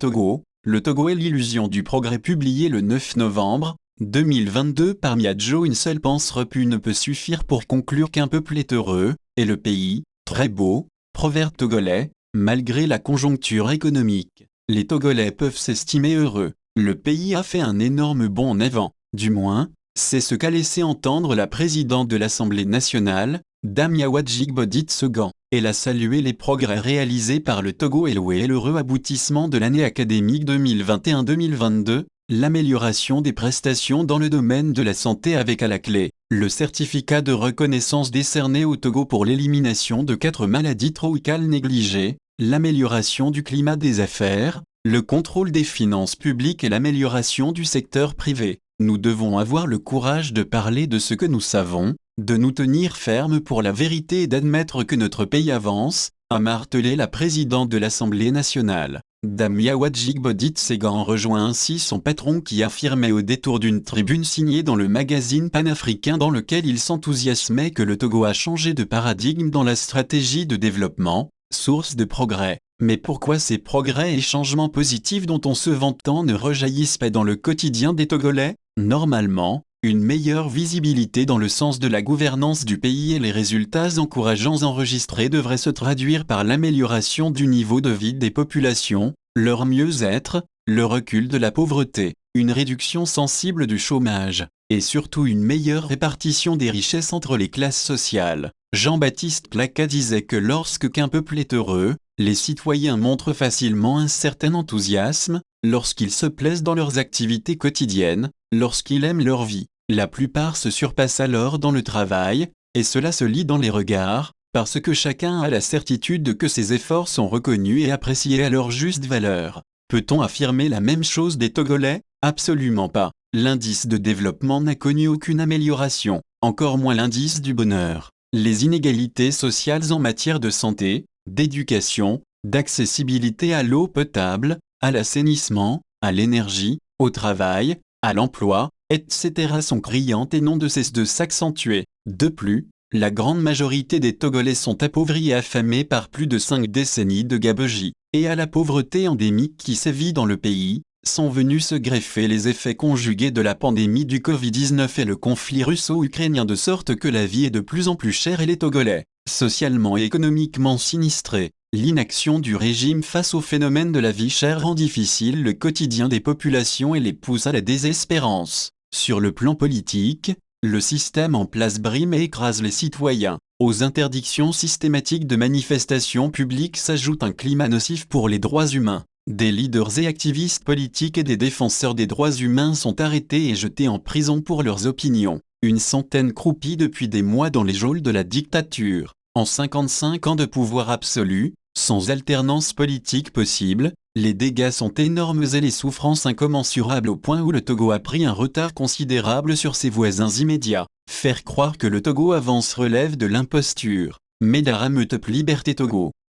Togo, le Togo est l'illusion du progrès publié le 9 novembre 2022 par Miadjo. Une seule pense-repu ne peut suffire pour conclure qu'un peuple est heureux, et le pays, très beau, proverbe togolais, malgré la conjoncture économique. Les Togolais peuvent s'estimer heureux. Le pays a fait un énorme bond en avant, du moins, c'est ce qu'a laissé entendre la présidente de l'Assemblée nationale, Dame Yawadjik Tsegan. Elle a salué les progrès réalisés par le Togo et loué l'heureux aboutissement de l'année académique 2021-2022, l'amélioration des prestations dans le domaine de la santé avec à la clé le certificat de reconnaissance décerné au Togo pour l'élimination de 4 maladies tropicales négligées, l'amélioration du climat des affaires, le contrôle des finances publiques et l'amélioration du secteur privé. Nous devons avoir le courage de parler de ce que nous savons, de nous tenir fermes pour la vérité et d'admettre que notre pays avance, a martelé la présidente de l'Assemblée nationale. Dame Yawadjik Tsegan rejoint ainsi son patron qui affirmait au détour d'une tribune signée dans le magazine panafricain dans lequel il s'enthousiasmait que le Togo a changé de paradigme dans la stratégie de développement, source de progrès. Mais pourquoi ces progrès et changements positifs dont on se vante tant ne rejaillissent pas dans le quotidien des Togolais? Normalement, une meilleure visibilité dans le sens de la gouvernance du pays et les résultats encourageants enregistrés devraient se traduire par l'amélioration du niveau de vie des populations, leur mieux-être, le recul de la pauvreté, une réduction sensible du chômage, et surtout une meilleure répartition des richesses entre les classes sociales. Jean-Baptiste Placa disait que lorsque qu'un peuple est heureux, les citoyens montrent facilement un certain enthousiasme, lorsqu'ils se plaisent dans leurs activités quotidiennes, lorsqu'ils aiment leur vie. La plupart se surpassent alors dans le travail, et cela se lit dans les regards, parce que chacun a la certitude que ses efforts sont reconnus et appréciés à leur juste valeur. Peut-on affirmer la même chose des Togolais? Absolument pas. L'indice de développement n'a connu aucune amélioration, encore moins l'indice du bonheur. Les inégalités sociales en matière de santé, d'éducation, d'accessibilité à l'eau potable, à l'assainissement, à l'énergie, au travail, à l'emploi, etc. sont criantes et n'ont de cesse de s'accentuer. De plus, la grande majorité des Togolais sont appauvris et affamés par plus de 5 décennies de gabegie, et à la pauvreté endémique qui sévit dans le pays, sont venus se greffer les effets conjugués de la pandémie du Covid-19 et le conflit russo-ukrainien de sorte que la vie est de plus en plus chère et les Togolais, socialement et économiquement sinistrés. L'inaction du régime face au phénomène de la vie chère rend difficile le quotidien des populations et les pousse à la désespérance. Sur le plan politique, le système en place brime et écrase les citoyens. Aux interdictions systématiques de manifestations publiques s'ajoute un climat nocif pour les droits humains. Des leaders et activistes politiques et des défenseurs des droits humains sont arrêtés et jetés en prison pour leurs opinions. Une centaine croupit depuis des mois dans les geôles de la dictature. En 55 ans de pouvoir absolu, sans alternance politique possible, les dégâts sont énormes et les souffrances incommensurables au point où le Togo a pris un retard considérable sur ses voisins immédiats. Faire croire que le Togo avance relève de l'imposture. Medara Meutep Liberté Togo.